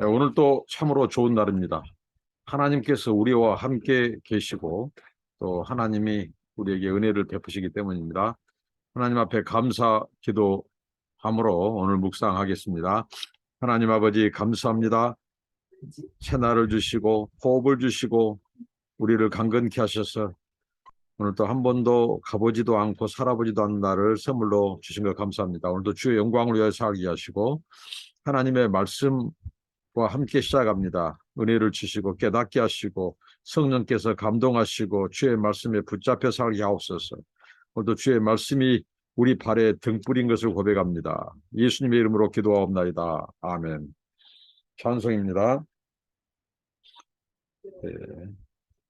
네, 오늘 또 참으로 좋은 날입니다. 하나님께서 우리와 함께 계시고 또 하나님이 우리에게 은혜를 베푸시기 때문입니다. 하나님 앞에 감사 기도함으로 오늘 묵상하겠습니다. 하나님 아버지 감사합니다. 새날을 주시고 호흡을 주시고 우리를 강건케 하셔서 오늘 또 한 번도 가보지도 않고 살아보지도 않은 날을 선물로 주신 것 감사합니다. 오늘도 주의 영광을 위하여 살게 하시고 하나님의 말씀과 함께 시작합니다. 은혜를 주시고 깨닫게 하시고 성령께서 감동하시고 주의 말씀에 붙잡혀 살게 하옵소서. 오늘도 주의 말씀이 우리 발에 등불인 것을 고백합니다. 예수님의 이름으로 기도하옵나이다. 아멘. 찬송입니다. 네.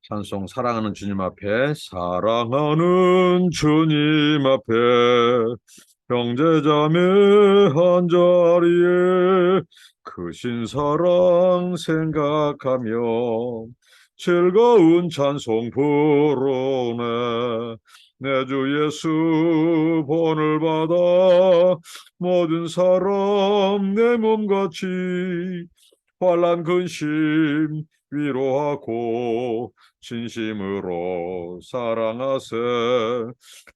찬송 사랑하는 주님 앞에 사랑하는 주님 앞에 형제자매 한자리에 크신 사랑 생각하며 즐거운 찬송 부르네. 내 주 예수 본을 받아 모든 사람 내 몸같이 환난 근심 위로하고 진심으로 사랑하세.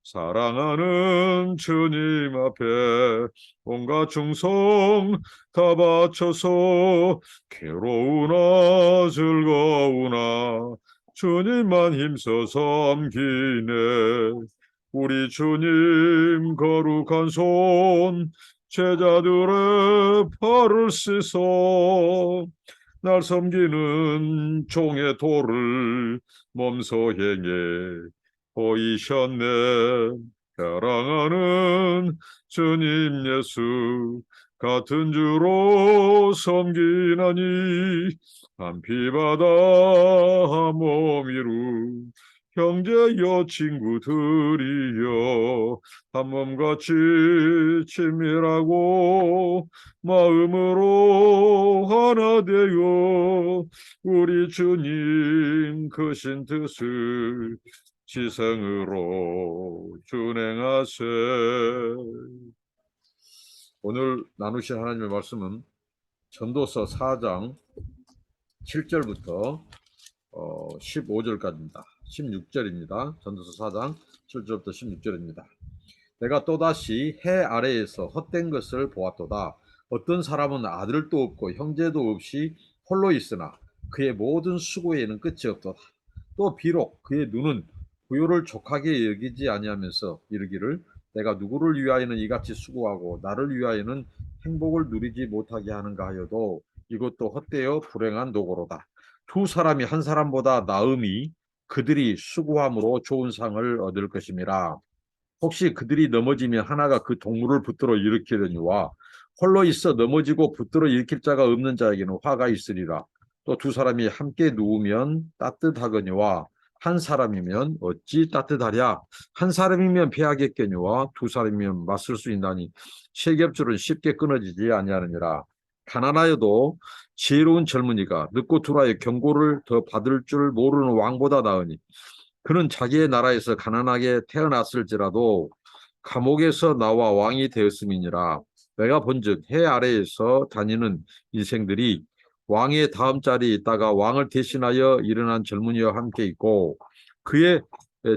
사랑하는 주님 앞에 온갖 충성 다 바쳐서 괴로우나 즐거우나 주님만 힘써 섬기네. 우리 주님 거룩한 손 제자들의 발을 씻어 날 섬기는 종의 도를 몸소 행해 보이셨네. 사랑하는 주님 예수 같은 주로 섬기나니 한 피바다 한 몸 이루 형제여 친구들이여 한 몸같이 친밀하고 마음으로 하나 되어 우리 주님 크신 뜻을 지성으로 준행하세. 오늘 나누실 하나님의 말씀은 전도서 4장 7절부터 15절까지입니다. 16절입니다. 전도서 4장 7절부터 16절입니다. 내가 또다시 해 아래에서 헛된 것을 보았도다. 어떤 사람은 아들도 없고 형제도 없이 홀로 있으나 그의 모든 수고에는 끝이 없도다. 또 비록 그의 눈은 부요를 족하게 여기지 아니하면서 이르기를 내가 누구를 위하여는 이같이 수고하고 나를 위하여는 행복을 누리지 못하게 하는가 하여도 이것도 헛되어 불행한 노고로다. 두 사람이 한 사람보다 나음이 그들이 수고함으로 좋은 상을 얻을 것임이라. 혹시 그들이 넘어지면 하나가 그 동물을 붙들어 일으키려니와 홀로 있어 넘어지고 붙들어 일으킬 자가 없는 자에게는 화가 있으리라. 또 두 사람이 함께 누우면 따뜻하거니와 한 사람이면 어찌 따뜻하랴. 한 사람이면 패하겠거니와 두 사람이면 맞설 수 있나니 세 겹줄은 쉽게 끊어지지 아니하느니라. 가난하여도 지혜로운 젊은이가 늦고 들어와여 경고를 더 받을 줄 모르는 왕보다 나으니 그는 자기의 나라에서 가난하게 태어났을지라도 감옥에서 나와 왕이 되었음이니라. 내가 본즉 해 아래에서 다니는 인생들이 왕의 다음 자리에 있다가 왕을 대신하여 일어난 젊은이와 함께 있고 그의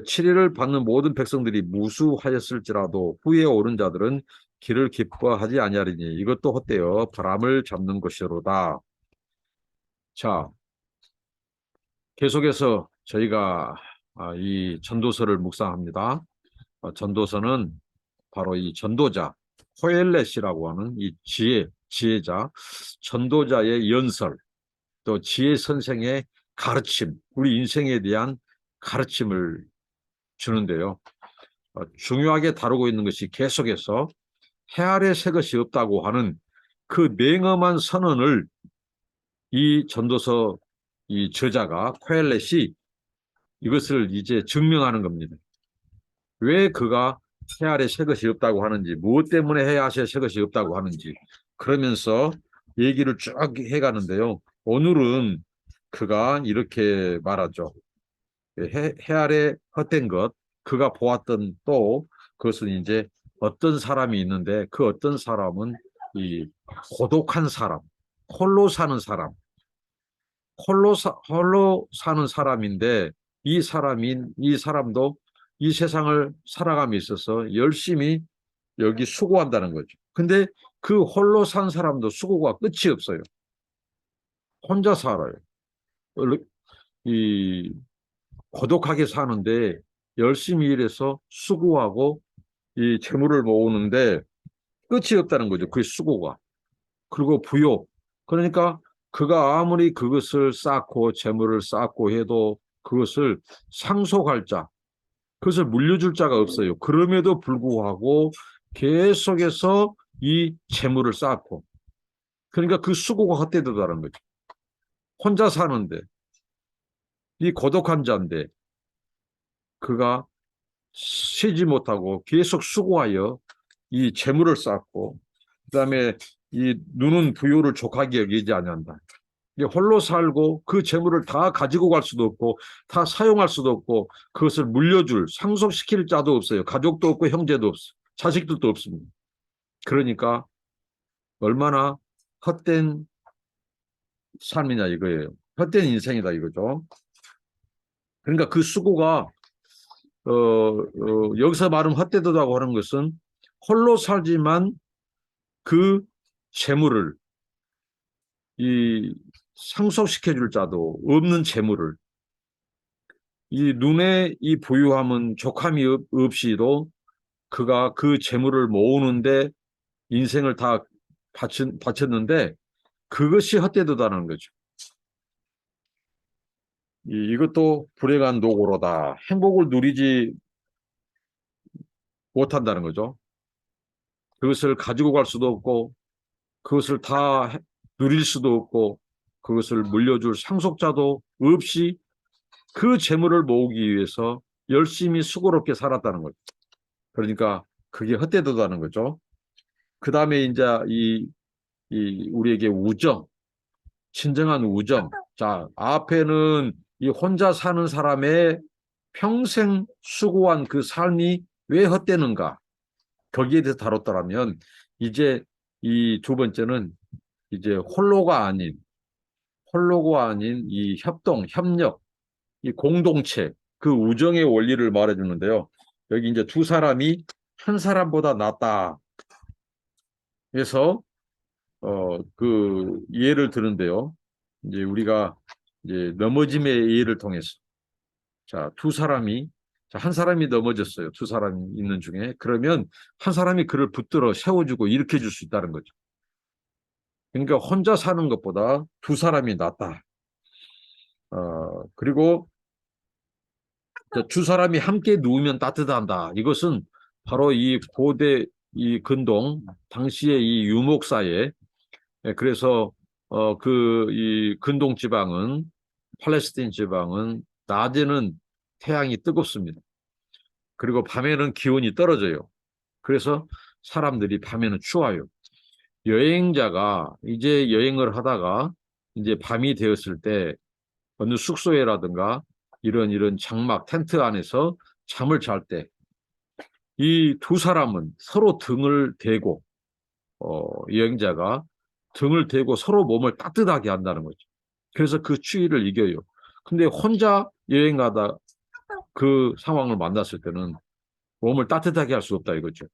치리를 받는 모든 백성들이 무수하였을지라도 후에 오른 자들은 길을 기뻐하지 아니하리니 이것도 헛되어 바람을 잡는 것이로다. 자, 계속해서 저희가 이 전도서를 묵상합니다. 전도서는 바로 이 전도자 코엘렛이라고 하는 이 지혜자, 전도자의 연설, 또 지혜 선생의 가르침, 우리 인생에 대한 가르침을 주는데요. 중요하게 다루고 있는 것이 계속해서 해 아래 새 것이 없다고 하는 그 냉엄한 선언을 이 전도서 이 저자가 코엘렛이 이것을 이제 증명하는 겁니다. 왜 그가 해 아래 새 것이 없다고 하는지, 무엇 때문에 해 아래 새 것이 없다고 하는지 그러면서 얘기를 쭉 해가는데요. 오늘은 그가 이렇게 말하죠. 해 아래 헛된 것, 그가 보았던 또 그것은 이제 어떤 사람이 있는데 그 어떤 사람은 이 고독한 사람, 홀로 사는 사람, 홀로 사는 사람인데 이 사람도 이 세상을 살아감에 있어서 열심히 여기 수고한다는 거죠. 근데 그 홀로 산 사람도 수고가 끝이 없어요. 혼자 살아요. 이 고독하게 사는데 열심히 일해서 수고하고 이 재물을 모으는데 끝이 없다는 거죠. 그 수고가. 그리고 부요. 그러니까 그가 아무리 그것을 쌓고 재물을 쌓고 해도 그것을 상속할 자, 그것을 물려줄 자가 없어요. 그럼에도 불구하고 계속해서 이 재물을 쌓고 그러니까 그 수고가 헛되다는 거죠. 혼자 사는데 이 고독한 자인데 그가 쉬지 못하고 계속 수고하여 이 재물을 쌓고 그다음에 이 누는 부요를 족하게 여기지 아니한다. 홀로 살고 그 재물을 다 가지고 갈 수도 없고 다 사용할 수도 없고 그것을 물려줄 상속시킬 자도 없어요. 가족도 없고 형제도 없어. 자식들도 없습니다. 그러니까 얼마나 헛된 삶이냐 이거예요. 헛된 인생이다 이거죠. 그러니까 그 수고가 여기서 말하는 헛되다고 하는 것은 홀로 살지만 그 재물을 이 상속시켜 줄 자도 없는 재물을 이 눈에 이 부유함은 족함이 없이도 그가 그 재물을 모으는데 인생을 다 바쳤는데 그것이 헛되다는 거죠. 이것도 불행한 노고로다. 행복을 누리지 못한다는 거죠. 그것을 가지고 갈 수도 없고 그것을 다 누릴 수도 없고 그것을 물려줄 상속자도 없이 그 재물을 모으기 위해서 열심히 수고롭게 살았다는 거죠. 그러니까 그게 헛되다는 거죠. 그 다음에 이제 우리에게 우정, 진정한 우정. 자, 앞에는 이 혼자 사는 사람의 평생 수고한 그 삶이 왜 헛되는가? 거기에 대해서 다뤘더라면 이제 이 두 번째는 이제 홀로가 아닌 이 협동, 협력, 이 공동체, 그 우정의 원리를 말해주는데요. 여기 이제 두 사람이 한 사람보다 낫다. 그래서 그 예를 드는데요. 이제 우리가 이제 넘어짐의 예를 통해서 자, 한 사람이 넘어졌어요. 두 사람이 있는 중에. 그러면 한 사람이 그를 붙들어 세워주고 일으켜 줄 수 있다는 거죠. 그러니까 혼자 사는 것보다 두 사람이 낫다. 그리고 두 사람이 함께 누우면 따뜻한다. 이것은 바로 이 고대 이 근동 당시의 이 유목사회 그래서 그 이 근동 지방은 팔레스틴 지방은 낮에는 태양이 뜨겁습니다. 그리고 밤에는 기온이 떨어져요. 그래서 사람들이 밤에는 추워요. 여행자가 이제 여행을 하다가 이제 밤이 되었을 때 어느 숙소에라든가 이런 장막 텐트 안에서 잠을 잘 때 이 두 사람은 서로 등을 대고 여행자가 등을 대고 서로 몸을 따뜻하게 한다는 거죠. 그래서 그 추위를 이겨요. 근데 혼자 여행하다 그 상황을 만났을 때는 몸을 따뜻하게 할 수 없다 이거죠.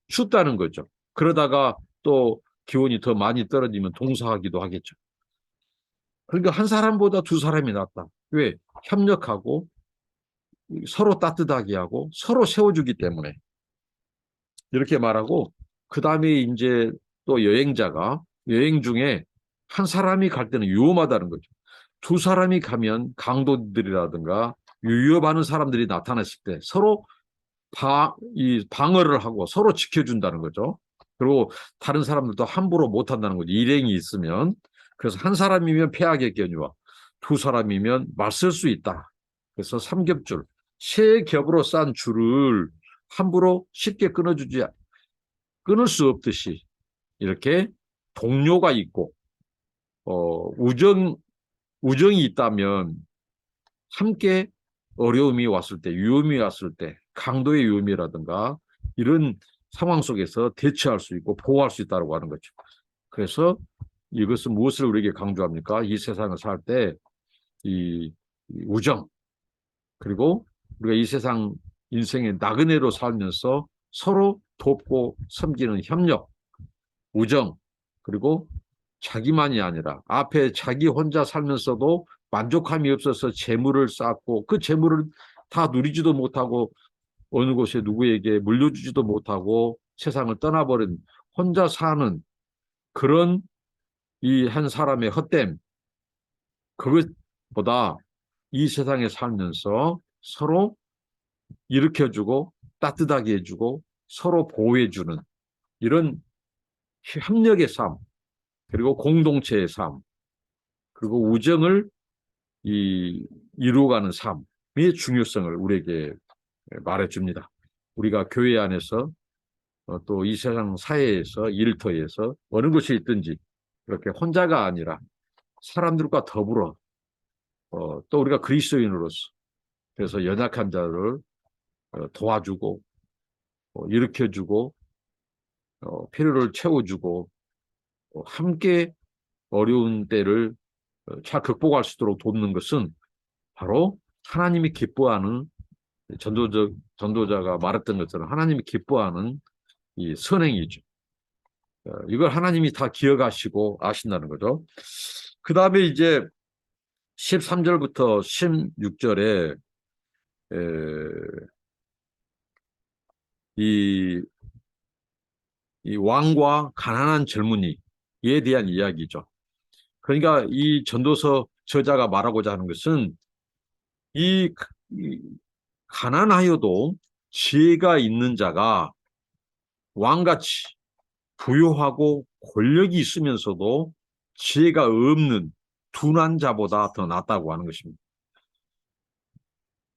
춥다는 거죠. 그러다가 또 기온이 더 많이 떨어지면 동사하기도 하겠죠. 그러니까 한 사람보다 두 사람이 낫다. 왜? 협력하고 서로 따뜻하게 하고 서로 세워주기 때문에 이렇게 말하고 그 다음에 이제 또 여행자가 여행 중에 한 사람이 갈 때는 위험하다는 거죠. 두 사람이 가면 강도들이라든가 위협하는 사람들이 나타났을 때 서로 방어를 하고 서로 지켜준다는 거죠. 그리고 다른 사람들도 함부로 못한다는 거죠. 일행이 있으면. 그래서 한 사람이면 패하겠거니와 두 사람이면 맞설 수 있다. 그래서 삼겹줄, 세 겹으로 싼 줄을 함부로 쉽게 끊을 수 없듯이 이렇게 동료가 있고 우정이 있다면 함께 어려움이 왔을 때, 위험이 왔을 때, 강도의 위험이라든가 이런 상황 속에서 대처할 수 있고 보호할 수 있다고 하는 거죠. 그래서 이것은 무엇을 우리에게 강조합니까? 이 세상을 살 때 이 우정, 그리고 우리가 이 세상 인생의 나그네로 살면서 서로 돕고 섬기는 협력, 우정, 그리고 자기만이 아니라 앞에 자기 혼자 살면서도 만족함이 없어서 재물을 쌓고 그 재물을 다 누리지도 못하고 어느 곳에 누구에게 물려주지도 못하고 세상을 떠나버린 혼자 사는 그런 이 한 사람의 헛됨, 그것보다 이 세상에 살면서 서로 일으켜주고 따뜻하게 해주고 서로 보호해주는 이런 협력의 삶, 그리고 공동체의 삶, 그리고 우정을 이루어가는 삶의 중요성을 우리에게 말해줍니다. 우리가 교회 안에서 또 이 세상 사회에서 일터에서 어느 곳에 있든지 그렇게 혼자가 아니라 사람들과 더불어 또 우리가 그리스도인으로서 그래서 연약한 자를 도와주고 일으켜주고 필요를 채워주고 함께 어려운 때를 잘 극복할 수 있도록 돕는 것은 바로 하나님이 기뻐하는 전도자가 말했던 것처럼 하나님이 기뻐하는 이 선행이죠. 이걸 하나님이 다 기억하시고 아신다는 거죠. 그 다음에 이제 13절부터 16절에 이 왕과 가난한 젊은이에 대한 이야기죠. 그러니까 이 전도서 저자가 말하고자 하는 것은 이 가난하여도 지혜가 있는 자가 왕같이 부유하고 권력이 있으면서도 지혜가 없는 둔한 자보다 더 낫다고 하는 것입니다.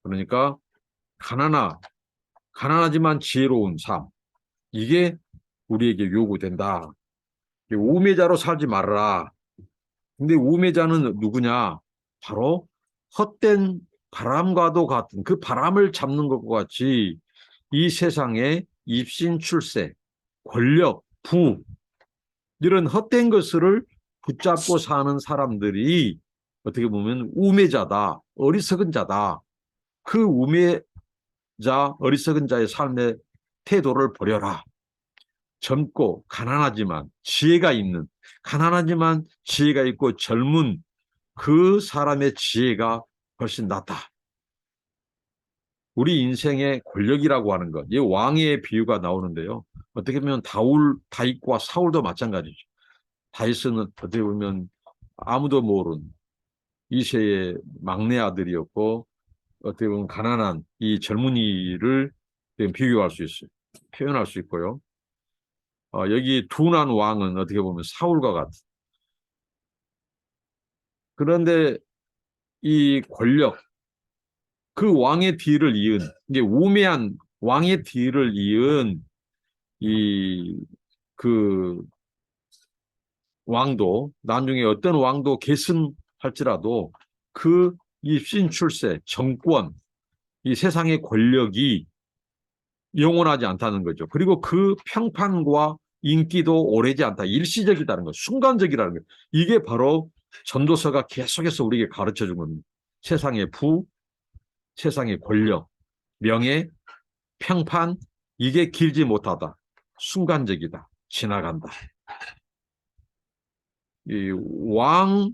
그러니까 가난하지만 지혜로운 삶, 이게 우리에게 요구된다. 우매자로 살지 말아라. 근데 우매자는 누구냐? 바로 헛된 바람과도 같은 그 바람을 잡는 것과 같이 이 세상에 입신 출세, 권력, 부 이런 헛된 것을 붙잡고 사는 사람들이 어떻게 보면 우매자다, 어리석은 자다. 그 우매자, 어리석은 자의 삶의 태도를 버려라. 젊고 가난하지만 지혜가 있는, 가난하지만 지혜가 있고 젊은 그 사람의 지혜가 훨씬 낫다. 우리 인생의 권력이라고 하는 것, 이 왕의 비유가 나오는데요. 어떻게 보면 다윗과 사울도 마찬가지죠. 다윗은 어떻게 보면 아무도 모르는 이세의 막내 아들이었고 어떻게 보면 가난한 이 젊은이를 비교할 수 있어요. 표현할 수 있고요. 여기 둔한 왕은 어떻게 보면 사울과 같은. 그런데 이 권력, 그 왕의 뒤를 이은, 이게 우매한 왕의 뒤를 이은 그 왕도, 나중에 어떤 왕도 계승할지라도 그 입신 출세, 정권, 이 세상의 권력이 영원하지 않다는 거죠. 그리고 그 평판과 인기도 오래지 않다. 일시적이라는 거, 순간적이라는 거. 이게 바로 전도서가 계속해서 우리에게 가르쳐 준 겁니다. 세상의 부, 세상의 권력, 명예, 평판, 이게 길지 못하다. 순간적이다. 지나간다. 이 왕,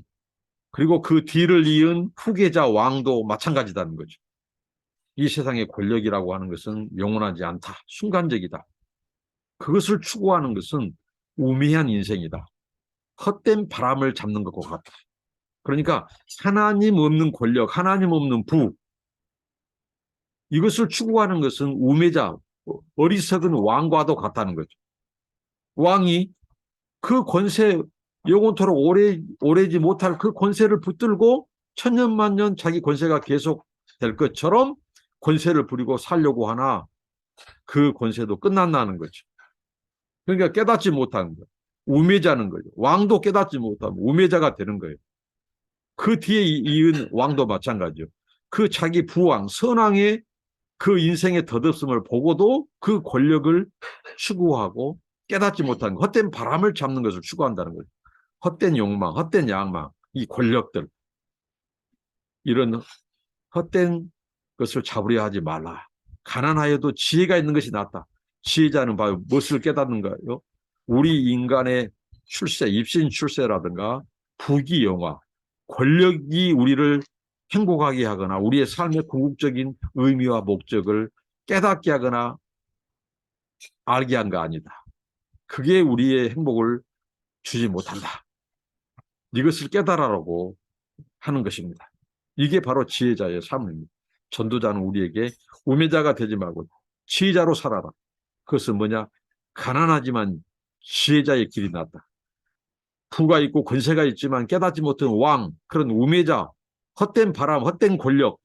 그리고 그 뒤를 이은 후계자 왕도 마찬가지다는 거죠. 이 세상의 권력이라고 하는 것은 영원하지 않다. 순간적이다. 그것을 추구하는 것은 우매한 인생이다. 헛된 바람을 잡는 것과 같다. 그러니까 하나님 없는 권력, 하나님 없는 부, 이것을 추구하는 것은 우매자, 어리석은 왕과도 같다는 거죠. 왕이 그 권세, 영원토록 오래지 못할 그 권세를 붙들고 천년만년 자기 권세가 계속 될 것처럼 권세를 부리고 살려고 하나 그 권세도 끝난다는 거죠. 그러니까 깨닫지 못하는 거예요. 우매자는 거죠. 왕도 깨닫지 못하면 우매자가 되는 거예요. 그 뒤에 이은 왕도 마찬가지죠. 그 자기 부왕, 선왕의 그 인생의 덧없음을 보고도 그 권력을 추구하고 깨닫지 못하는 헛된 바람을 잡는 것을 추구한다는 거죠. 헛된 욕망, 헛된 야망, 이 권력들, 이런 헛된 것을 잡으려 하지 말라. 가난하여도 지혜가 있는 것이 낫다. 지혜자는 바로 무엇을 깨닫는가요? 우리 인간의 출세, 입신 출세라든가 부귀영화, 권력이 우리를 행복하게 하거나 우리의 삶의 궁극적인 의미와 목적을 깨닫게 하거나 알게 한 거 아니다. 그게 우리의 행복을 주지 못한다. 이것을 깨달으라고 하는 것입니다. 이게 바로 지혜자의 삶입니다. 전도자는 우리에게 우매자가 되지 말고 지혜자로 살아라. 그것은 뭐냐? 가난하지만 지혜자의 길이 낫다. 부가 있고 권세가 있지만 깨닫지 못한 왕, 그런 우매자, 헛된 바람, 헛된 권력,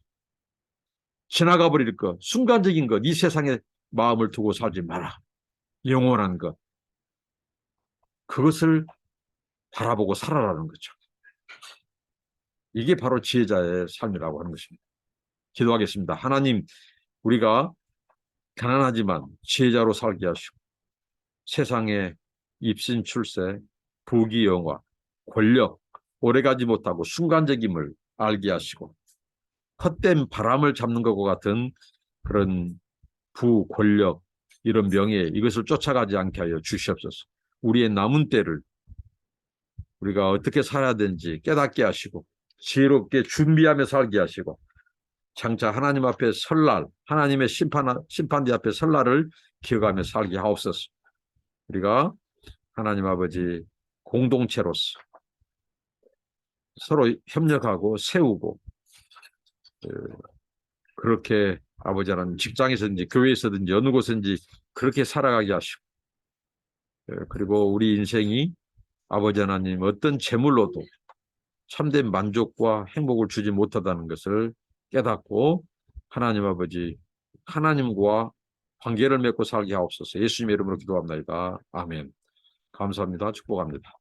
지나가 버릴 것, 순간적인 것, 이 세상에 마음을 두고 살지 마라. 영원한 것. 그것을 바라보고 살아라는 거죠. 이게 바로 지혜자의 삶이라고 하는 것입니다. 기도하겠습니다. 하나님, 우리가 가난하지만 지혜자로 살게 하시고 세상에 입신 출세, 부귀영화, 권력, 오래가지 못하고 순간적임을 알게 하시고 헛된 바람을 잡는 것과 같은 그런 부, 권력, 이런 명예, 이것을 쫓아가지 않게 하여 주시옵소서. 우리의 남은 때를 우리가 어떻게 살아야 되는지 깨닫게 하시고 지혜롭게 준비하며 살게 하시고 장차 하나님 앞에 설날, 하나님의 심판대 앞에 설날을 기억하며 살게 하옵소서. 우리가 하나님 아버지 공동체로서 서로 협력하고 세우고 그렇게 아버지 하나님 직장에서든지 교회에서든지 어느 곳든지 그렇게 살아가게 하시고 그리고 우리 인생이 아버지 하나님 어떤 재물로도 참된 만족과 행복을 주지 못하다는 것을 깨닫고 하나님 아버지 하나님과 관계를 맺고 살게 하옵소서. 예수님의 이름으로 기도합니다. 아멘. 감사합니다. 축복합니다.